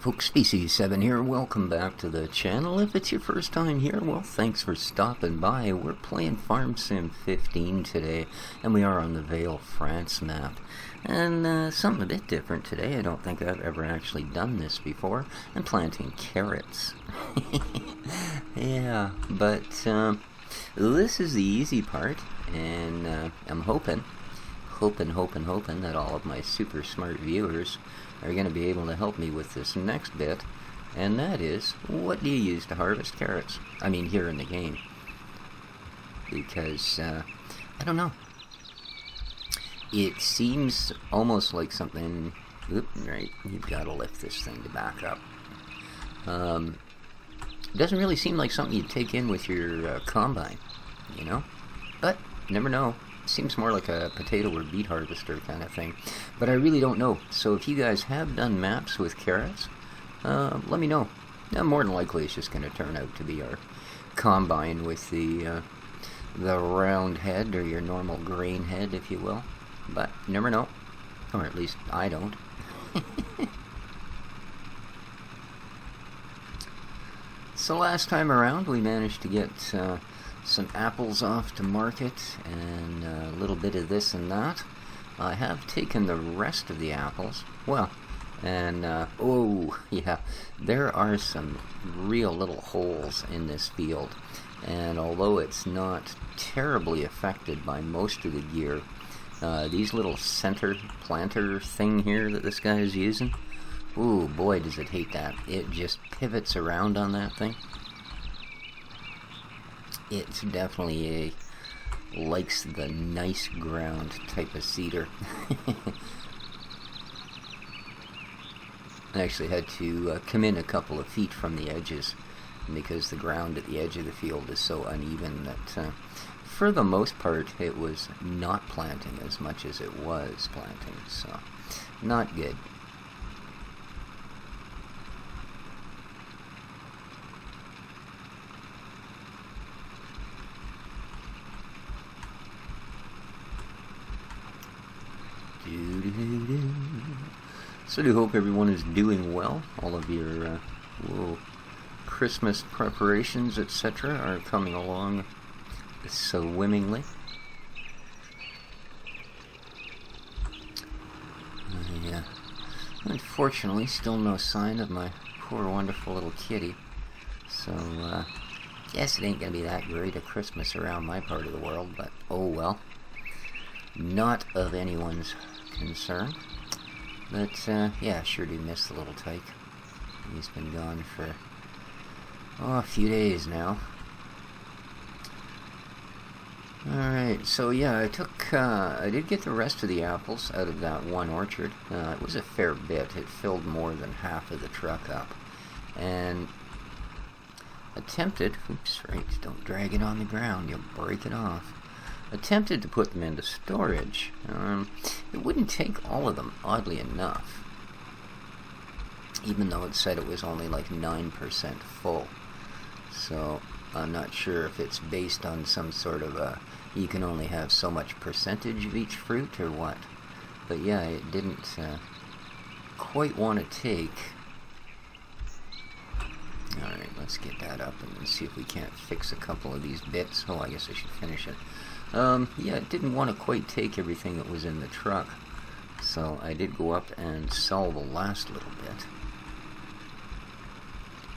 Folks, Species7 here. Welcome back to the channel. If it's your first time here, well, thanks for stopping by. We're playing Farm Sim 15 today, and we are on the Vieille, France map. And something a bit different today. I don't think I've ever actually done this before. I'm planting carrots. Yeah, but this is the easy part, and I'm hoping that all of my super smart viewers are going to be able to help me with this next bit, and that is, what do you use to harvest carrots? I mean, here in the game. Because, I don't know. It seems almost like something... Oop, right, you've got to lift this thing to back up. It doesn't really seem like something you'd take in with your combine, you know? But, you never know. Seems more like a potato or beet harvester kind of thing, but I really don't know. So if you guys have done maps with carrots, let me know. More than likely it's just going to turn out to be our combine with the round head, or your normal grain head, if you will. But you never know, or at least I don't. So last time around we managed to get some apples off to market, and a little bit of this and that. I have taken the rest of the apples. Well, and, oh, yeah, there are some real little holes in this field. And although it's not terribly affected by most of the gear, these little center planter thing here that this guy is using, ooh, boy, does it hate that. It just pivots around on that thing. It's definitely likes the nice ground type of cedar. I actually had to come in a couple of feet from the edges because the ground at the edge of the field is so uneven that for the most part it was not planting as much as it was planting, so not good. So I do hope everyone is doing well. All of your Christmas preparations, etc., are coming along swimmingly. Yeah. Unfortunately, still no sign of my poor wonderful little kitty. So, guess it ain't gonna be that great a Christmas around my part of the world, but oh well. Not of anyone's concern. But, yeah, I sure do miss the little tyke. He's been gone for, a few days now. Alright, so yeah, I did get the rest of the apples out of that one orchard. It was a fair bit. It filled more than half of the truck up. And attempted, oops, right, don't drag it on the ground, you'll break it off. Attempted to put them into storage. It wouldn't take all of them, oddly enough. Even though it said it was only like 9% full. So, I'm not sure if it's based on some sort of you can only have so much percentage of each fruit or what. But yeah, it didn't quite want to take. Alright, let's get that up and see if we can't fix a couple of these bits. Oh, I guess I should finish it. Yeah, it didn't want to quite take everything that was in the truck. So I did go up and sell the last little bit.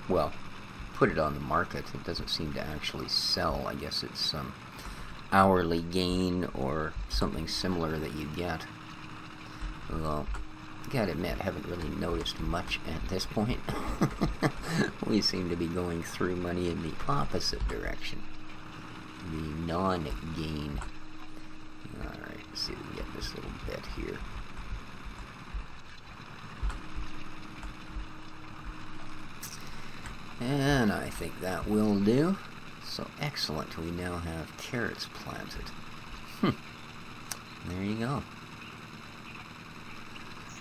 Well, put it on the market. It doesn't seem to actually sell. I guess it's some hourly gain or something similar that you get. Although, gotta admit, I haven't really noticed much at this point. We seem to be going through money in the opposite direction. The non-gain. Alright, let's see if we can get this little bit here. And I think that will do. So excellent, we now have carrots planted. There you go.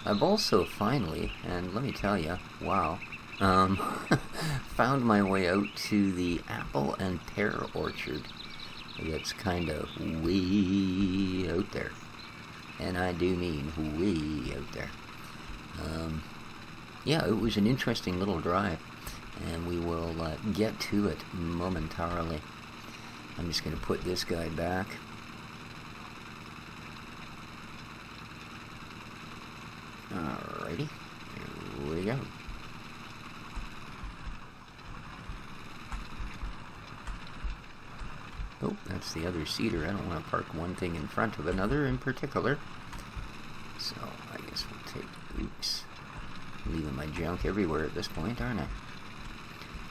I've also finally, and let me tell you, wow, found my way out to the apple and pear orchard. That's kind of way out there. And I do mean way out there. yeah, it was an interesting little drive, and we will get to it momentarily. I'm just going to put this guy back. Alrighty, here we go. Oh, that's the other cedar. I don't want to park one thing in front of another in particular. So I guess we'll take, oops, leaving my junk everywhere at this point, aren't I?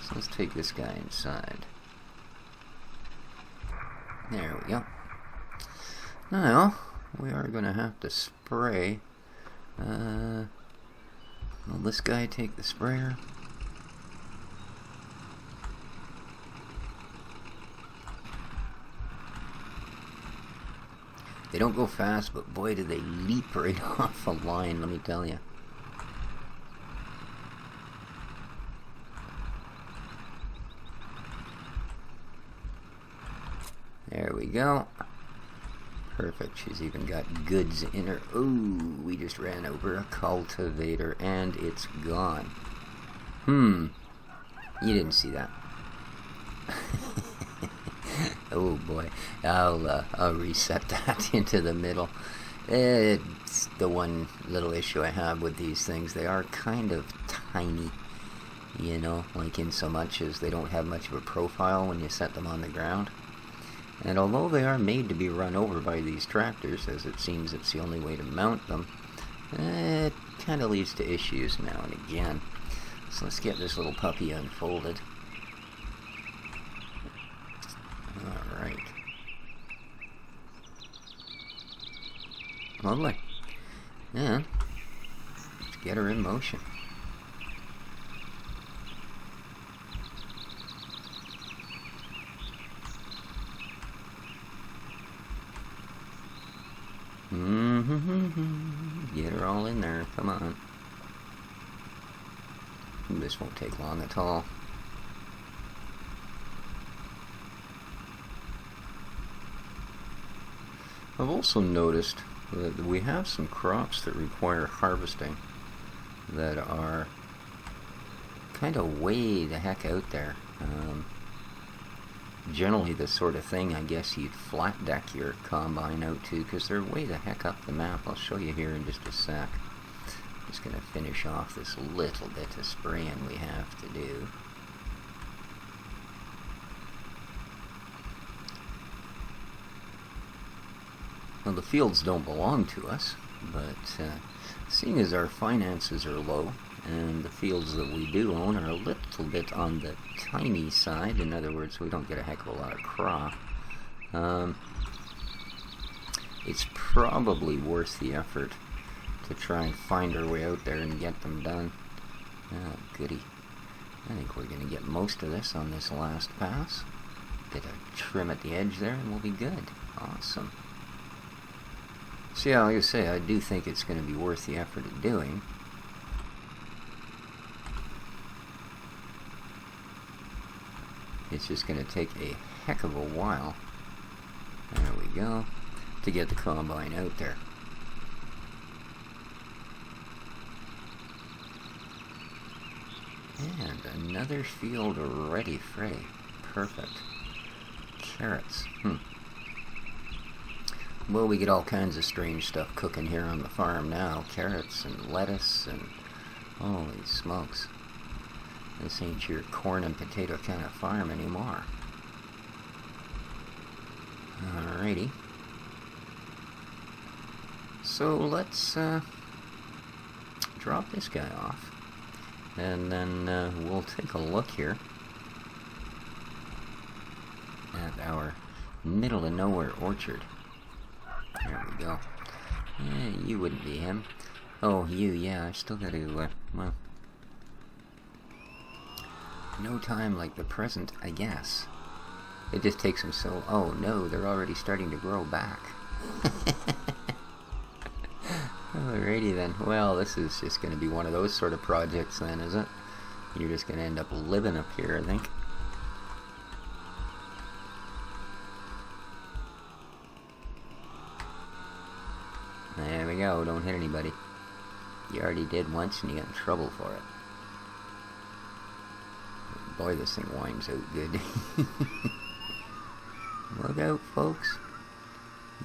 So let's take this guy inside. There we go. Now, we are going to have to spray. Will this guy take the sprayer? They don't go fast, but boy, do they leap right off a line, let me tell you. There we go. Perfect. She's even got goods in her. Ooh, we just ran over a cultivator and it's gone. You didn't see that. Oh boy, I'll reset that into the middle. It's the one little issue I have with these things. They are kind of tiny, you know, like in so much as they don't have much of a profile when you set them on the ground. And although they are made to be run over by these tractors, as it seems it's the only way to mount them, it kind of leads to issues now and again. So let's get this little puppy unfolded. Alright. Lovely. And let's get her in motion. Get her all in there, come on. This won't take long at all. I've also noticed that we have some crops that require harvesting that are kind of way the heck out there. Generally the sort of thing I guess you'd flat deck your combine out to, because they're way the heck up the map. I'll show you here in just a sec. Just going to finish off this little bit of spraying we have to do. Well, the fields don't belong to us, but seeing as our finances are low, and the fields that we do own are a little bit on the tiny side, in other words, we don't get a heck of a lot of crop, it's probably worth the effort to try and find our way out there and get them done. Oh, goody. I think we're going to get most of this on this last pass. Bit of trim at the edge there and we'll be good. Awesome. So yeah, like I say, I do think it's going to be worth the effort of doing. It's just going to take a heck of a while, there we go, to get the combine out there. And another field ready, Frey. Perfect. Carrots. Well, we get all kinds of strange stuff cooking here on the farm now. Carrots and lettuce and holy smokes. This ain't your corn and potato kind of farm anymore. Alrighty. So let's drop this guy off. And then we'll take a look here at our middle of nowhere orchard. There we go. You wouldn't be him. Oh, you, yeah, I still gotta, well, no time like the present, I guess. It just takes them so, oh no, they're already starting to grow back. Alrighty then. Well, this is just going to be one of those sort of projects then, is it? You're just going to end up living up here, I think. There we go. Don't hit anybody. You already did once and you got in trouble for it. Boy, this thing winds out good. Look out, folks.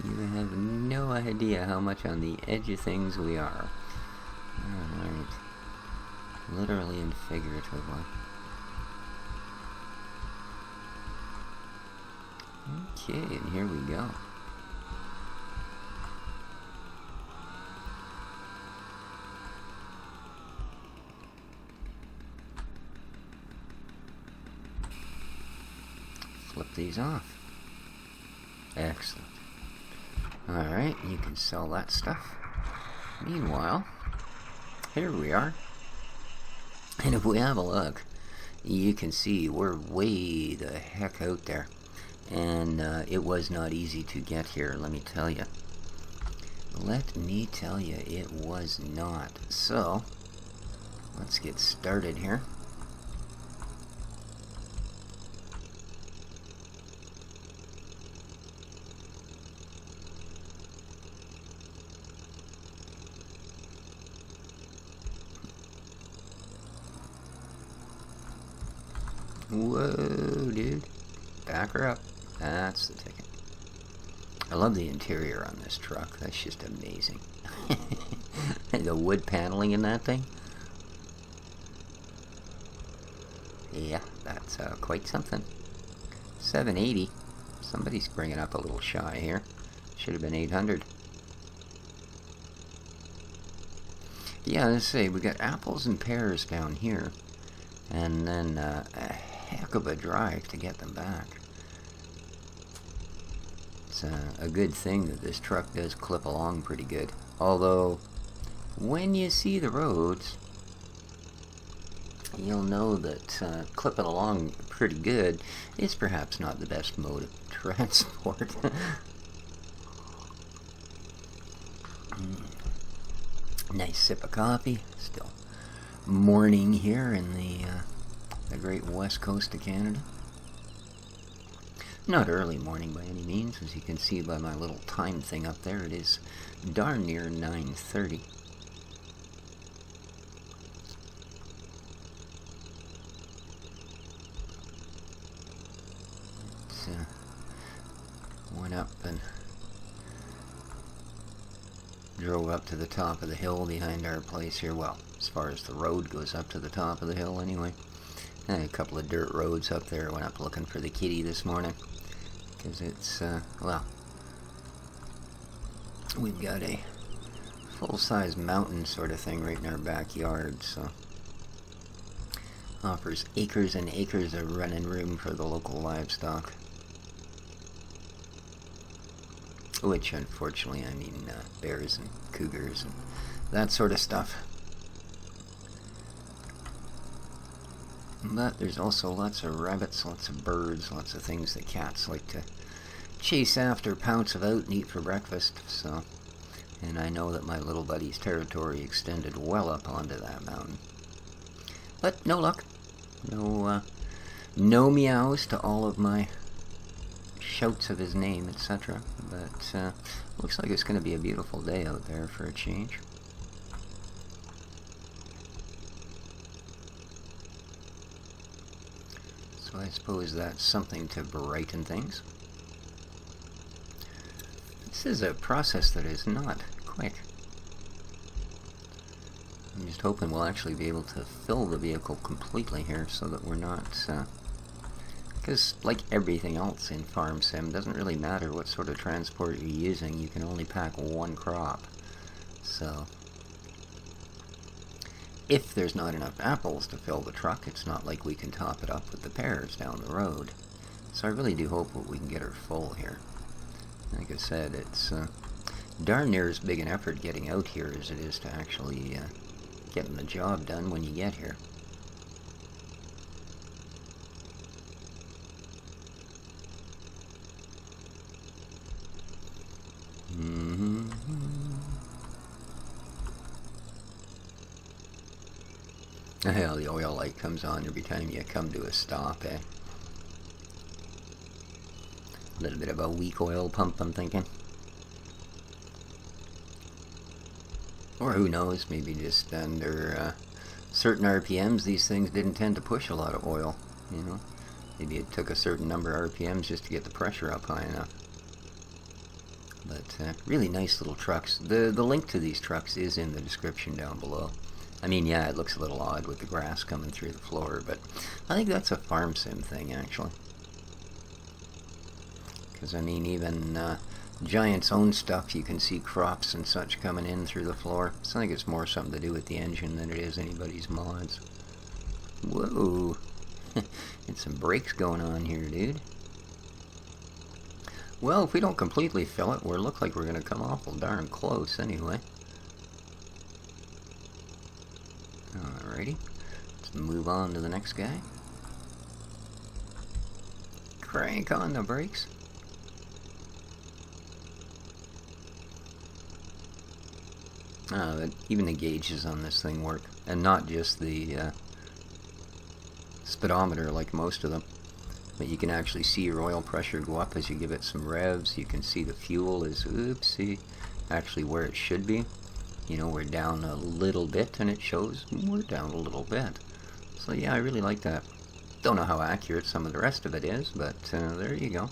You have no idea how much on the edge of things we are. Alright. Literally and figuratively. Okay, and here we go. Flip these off. Excellent. Alright, you can sell that stuff. Meanwhile, here we are. And if we have a look, you can see we're way the heck out there. And it was not easy to get here, let me tell you. Let me tell you, it was not. So, let's get started here. Whoa, dude. Back her up. That's the ticket. I love the interior on this truck. That's just amazing. The wood paneling in that thing. Yeah, that's quite something. 780. Somebody's bringing up a little shy here. Should have been 800. Yeah, let's say we got apples and pears down here. And then a heck of a drive to get them back. It's a good thing that this truck does clip along pretty good. Although, when you see the roads, you'll know that clipping along pretty good is perhaps not the best mode of transport. Nice sip of coffee. Still morning here in the great west coast of Canada. Not early morning by any means, as you can see by my little time thing up there. It is darn near 9:30. Went up and drove up to the top of the hill behind our place here. Well, as far as the road goes up to the top of the hill anyway. And a couple of dirt roads up there. Went up looking for the kitty this morning. Because it's, well, we've got a full-size mountain sort of thing right in our backyard, so offers acres and acres of running room for the local livestock. Which, unfortunately, I mean bears and cougars and that sort of stuff. But there's also lots of rabbits, lots of birds, lots of things that cats like to chase after, pounce about, and eat for breakfast, so... And I know that my little buddy's territory extended well up onto that mountain. But no luck. No meows to all of my shouts of his name, etc. But looks like it's going to be a beautiful day out there for a change. So I suppose that's something to brighten things. This is a process that is not quick. I'm just hoping we'll actually be able to fill the vehicle completely here so that we're not... because like everything else in Farm Sim, it doesn't really matter what sort of transport you're using, you can only pack one crop. So... if there's not enough apples to fill the truck, it's not like we can top it up with the pears down the road. So I really do hope that we can get her full here. Like I said, it's darn near as big an effort getting out here as it is to actually getting the job done when you get here. Hell, the oil light comes on every time you come to a stop, eh? A little bit of a weak oil pump, I'm thinking. Or who knows, maybe just under certain RPMs these things didn't tend to push a lot of oil, you know. Maybe it took a certain number of RPMs just to get the pressure up high enough. But really nice little trucks. The link to these trucks is in the description down below. I mean, yeah, it looks a little odd with the grass coming through the floor, but I think that's a farm sim thing, actually. Because, I mean, even Giant's own stuff, you can see crops and such coming in through the floor. So I think it's more something to do with the engine than it is anybody's mods. Whoa! It's some brakes going on here, dude. Well, if we don't completely fill it, we'll look like we're going to come awful darn close anyway. Alrighty. Let's move on to the next guy. Crank on the brakes. But even the gauges on this thing work. And not just the speedometer like most of them. But you can actually see your oil pressure go up as you give it some revs. You can see the fuel is, oopsie, actually where it should be. You know, we're down a little bit, and it shows we're down a little bit. So yeah, I really like that. Don't know how accurate some of the rest of it is, but there you go.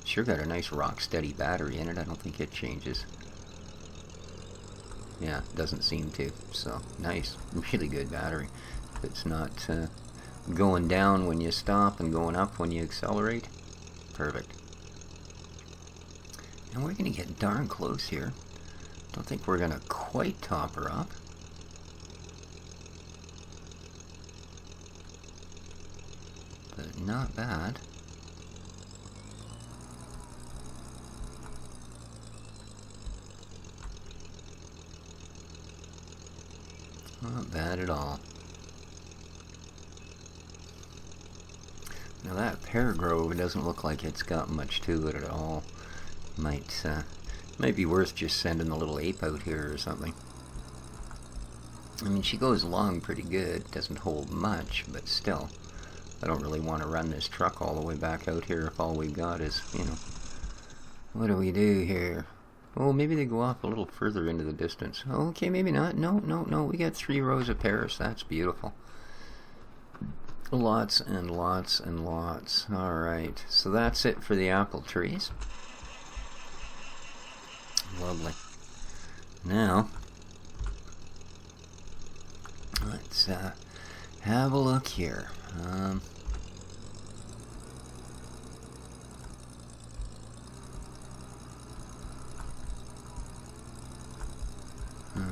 Sure got a nice rock-steady battery in it. I don't think it changes. Yeah, doesn't seem to. So, nice. Really good battery. It's not going down when you stop and going up when you accelerate. Perfect. And we're going to get darn close here. Don't think we're going to quite top her up. But not bad. Not bad at all. Now that pear grove doesn't look like it's got much to it at all. Might be worth just sending the little ape out here or something. I mean, she goes along pretty good. Doesn't hold much, but still. I don't really want to run this truck all the way back out here if all we've got is, you know... What do we do here? Oh, maybe they go off a little further into the distance. Okay, maybe not. No. We got 3 rows of pears. That's beautiful. Lots and lots and lots. Alright, so that's it for the apple trees. Lovely. Now, let's have a look here.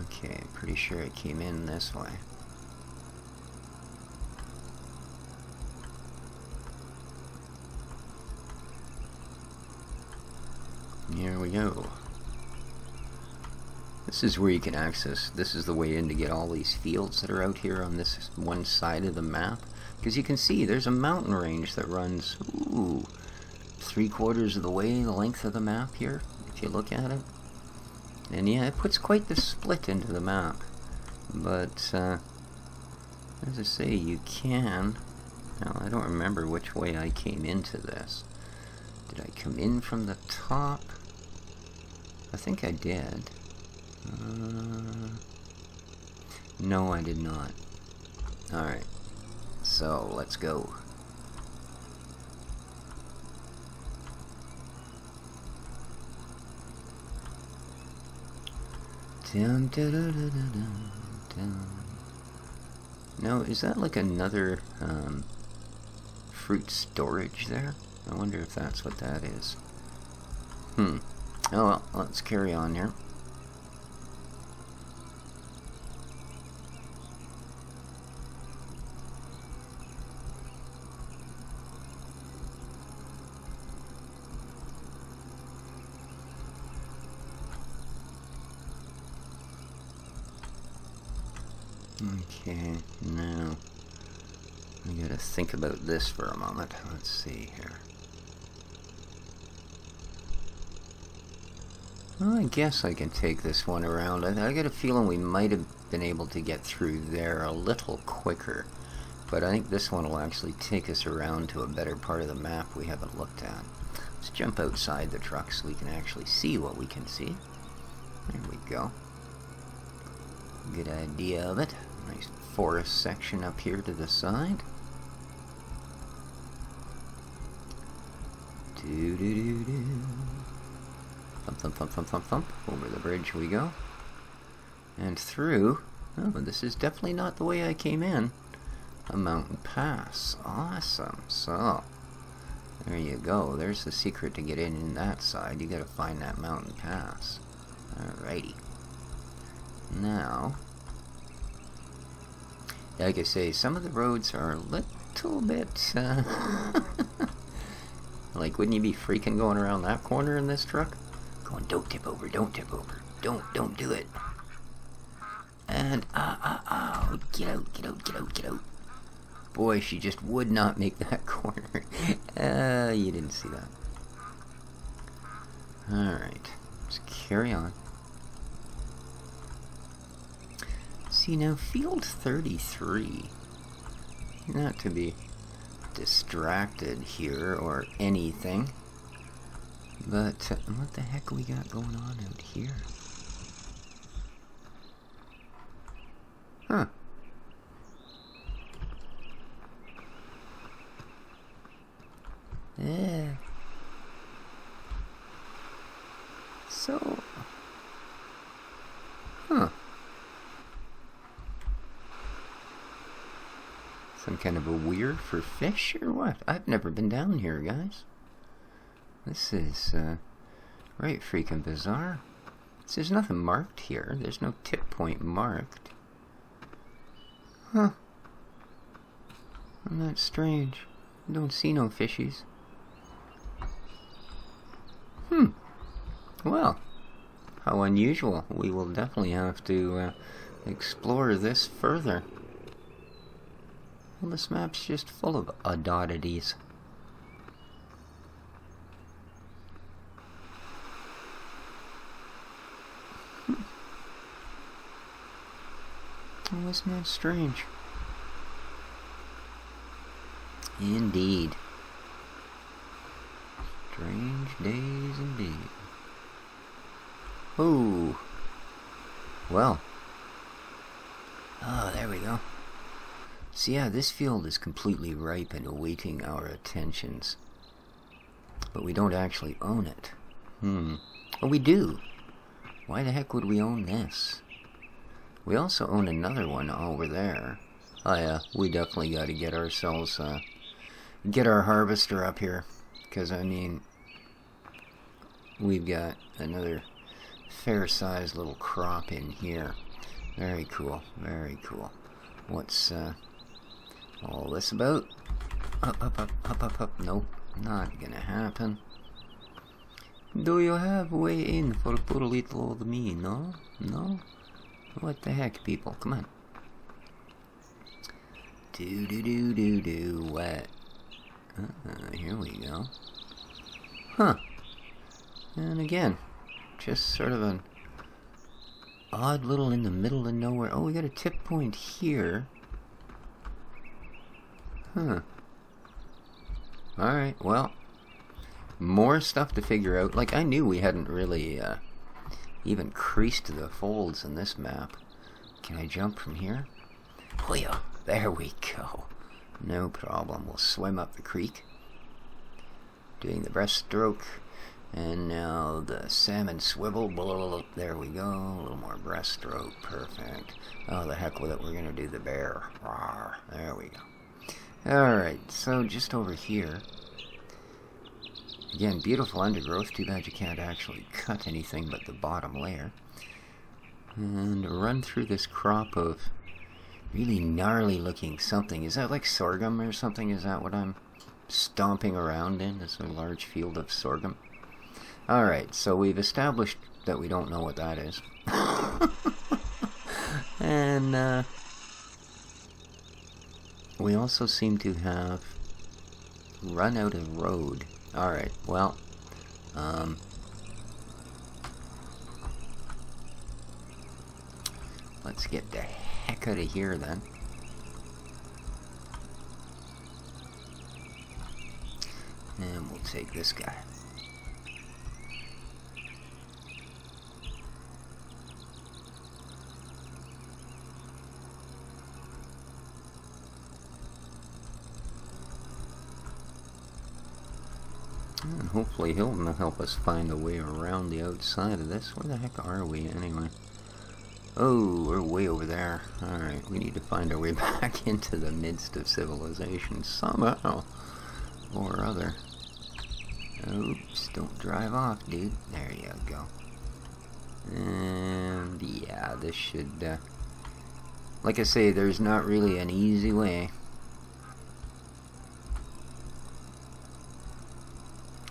Okay, pretty sure it came in this way. Here we go. This is where you can access, this is the way in to get all these fields that are out here on this one side of the map. Because you can see there's a mountain range that runs, 3/4 of the way the length of the map here, if you look at it. And yeah, it puts quite the split into the map. But, as I say, you can... Now, I don't remember which way I came into this. Did I come in from the top? I think I did. No, I did not. Alright. So, let's go. Dun, dun, dun, dun, dun, dun. Now, is that like another fruit storage there? I wonder if that's what that is. Oh well, let's carry on here. Okay, now I gotta think about this for a moment. Let's see here. Well, I guess I can take this one around. I got a feeling we might have been able to get through there a little quicker. But I think this one will actually take us around to a better part of the map we haven't looked at. Let's jump outside the truck so we can actually see what we can see. There we go. Good idea of it. Nice forest section up here to the side. Do-do-do-do. Thump, thump, thump, thump, thump, thump. Over the bridge we go. And through. Oh, this is definitely not the way I came in. A mountain pass. Awesome. So, there you go. There's the secret to get in that side. You gotta find that mountain pass. Alrighty. Now, like I say, some of the roads are a little bit, like, wouldn't you be freaking going around that corner in this truck? Going, don't tip over, don't tip over. Don't do it. And, get out, get out, get out, get out. Boy, she just would not make that corner. You didn't see that. Alright, let's carry on. See, now, field 33. Not to be distracted here or anything. But, what the heck we got going on out here? Huh. Yeah. So. Huh. Some kind of a weir for fish or what? I've never been down here, guys. This is, right freaking bizarre. There's nothing marked here. There's no tip point marked. Huh. Isn't that strange? I don't see no fishies. Well, how unusual. We will definitely have to explore this further. Well, this map's just full of oddities. Oh, isn't that strange? Indeed. Strange days indeed. Oh. Well. Oh, there we go. So yeah, this field is completely ripe and awaiting our attentions. But we don't actually own it. Oh, we do. Why the heck would we own this? We also own another one over there. Oh yeah, we definitely got to get ourselves, get our harvester up here. Because, I mean, we've got another fair-sized little crop in here. Very cool, very cool. What's, all this about? Up, up, up, up, up, up. Nope, not gonna happen. Do you have a way in for a poor little old me? No? No? What the heck, people? Come on. Do-do-do-do-do. What? Here we go. Huh. And again, just sort of an odd little in the middle of nowhere. Oh, we got a tip point here. Huh. Alright, well, more stuff to figure out. Like, I knew we hadn't really even creased the folds in this map. Can I jump from here? Oh yeah, there we go. No problem. We'll swim up the creek. Doing the breaststroke. And now the salmon swivel. Blah, there we go. A little more breaststroke. Perfect. Oh, the heck with it. We're going to do the bear. Rawr. There we go. Alright, so just over here. Again, beautiful undergrowth. Too bad you can't actually cut anything but the bottom layer. And run through this crop of really gnarly looking something. Is that like sorghum or something? Is that what I'm stomping around in? Is a large field of sorghum? Alright, so we've established that we don't know what that is. And we also seem to have run out of road. Alright, well, let's get the heck out of here then. And we'll take this guy. And hopefully he'll help us find a way around the outside of this. Where the heck are we anyway? Oh, we're way over there. Alright, we need to find our way back into the midst of civilization somehow or other. Oops, don't drive off, dude. There you go. And yeah, this should, like I say, there's not really an easy way.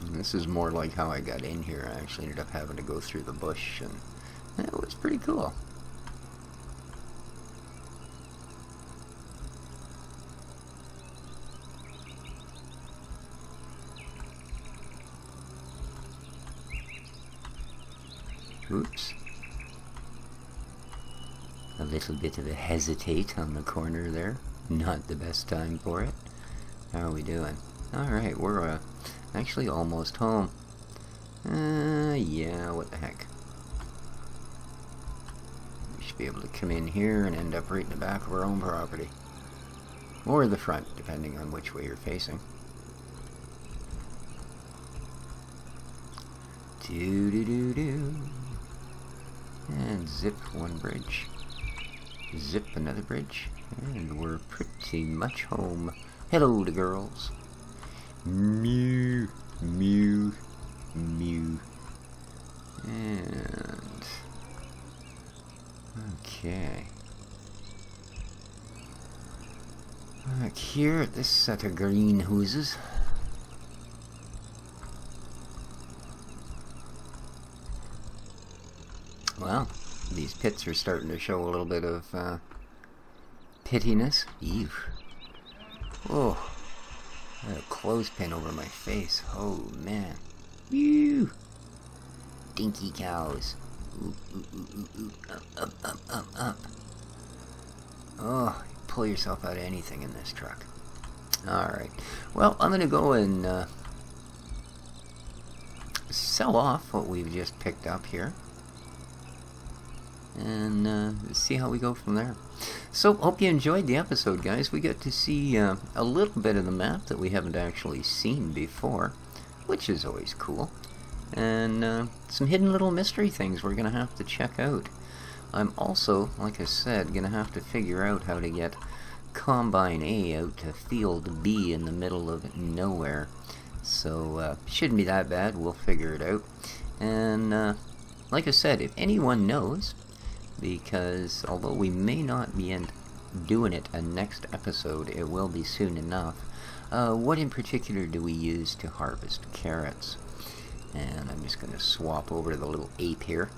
And this is more like how I got in here. I actually ended up having to go through the bush, and it was pretty cool. Oops. A little bit of a hesitate on the corner there. Not the best time for it. How are we doing? Alright, we're actually almost home. Yeah, what the heck. We should be able to come in here and end up right in the back of our own property. Or the front, depending on which way you're facing. Do-do-do-do. And zip one bridge. Zip another bridge. And we're pretty much home. Hello to girls. Mew, mew, mew. And... okay. Back here at this set of greenhouses. Well, these pits are starting to show a little bit of pittiness. Ew. Oh, I had a clothespin over my face. Oh man. Ew. Dinky cows. Ooh, ooh, ooh, ooh, ooh. Up, up, up, up. Oh, pull yourself out of anything in this truck. Alright. Well, I'm gonna go and sell off what we've just picked up here. And see how we go from there. So, hope you enjoyed the episode, guys. We got to see a little bit of the map that we haven't actually seen before, which is always cool. And some hidden little mystery things we're going to have to check out. I'm also, like I said, going to have to figure out how to get Combine A out to Field B in the middle of nowhere. So, shouldn't be that bad. We'll figure it out. And, like I said, if anyone knows... because although we may not be doing it a next episode, it will be soon enough. What in particular do we use to harvest carrots? And I'm just going to swap over to the little ape here.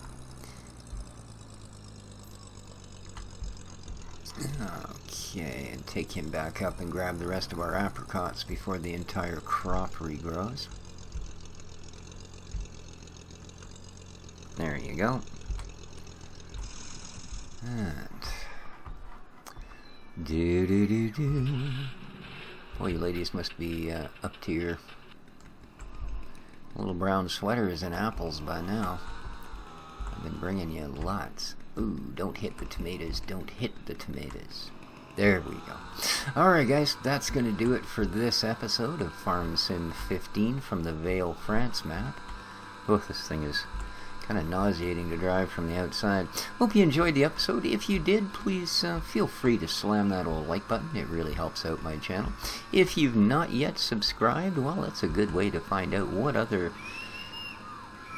Okay, and take him back up and grab the rest of our apricots before the entire crop regrows. There you go. And do. Boy, you ladies must be up to your little brown sweaters and apples by now. I've been bringing you lots. Ooh, don't hit the tomatoes. Don't hit the tomatoes. There we go. Alright guys, that's going to do it for this episode of Farm Sim 15 from the Vieille, France map. Oh, this thing is kind of nauseating to drive from the outside. Hope you enjoyed the episode. If you did, please feel free to slam that old like button. It really helps out my channel. If you've not yet subscribed, well, that's a good way to find out what other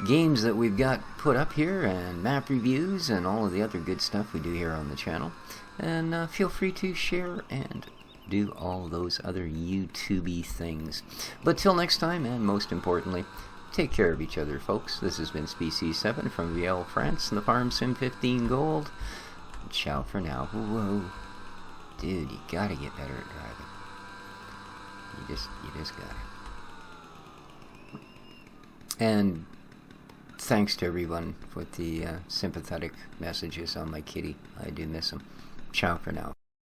games that we've got put up here, and map reviews, and all of the other good stuff we do here on the channel. And feel free to share and do all those other YouTube-y things. But till next time, and most importantly, take care of each other, folks. This has been Species 7 from Vieille, France, and the Farm Sim 15 Gold. Ciao for now. Whoa. Dude, you gotta get better at driving. You just gotta. And thanks to everyone with the sympathetic messages on my kitty. I do miss him. Ciao for now.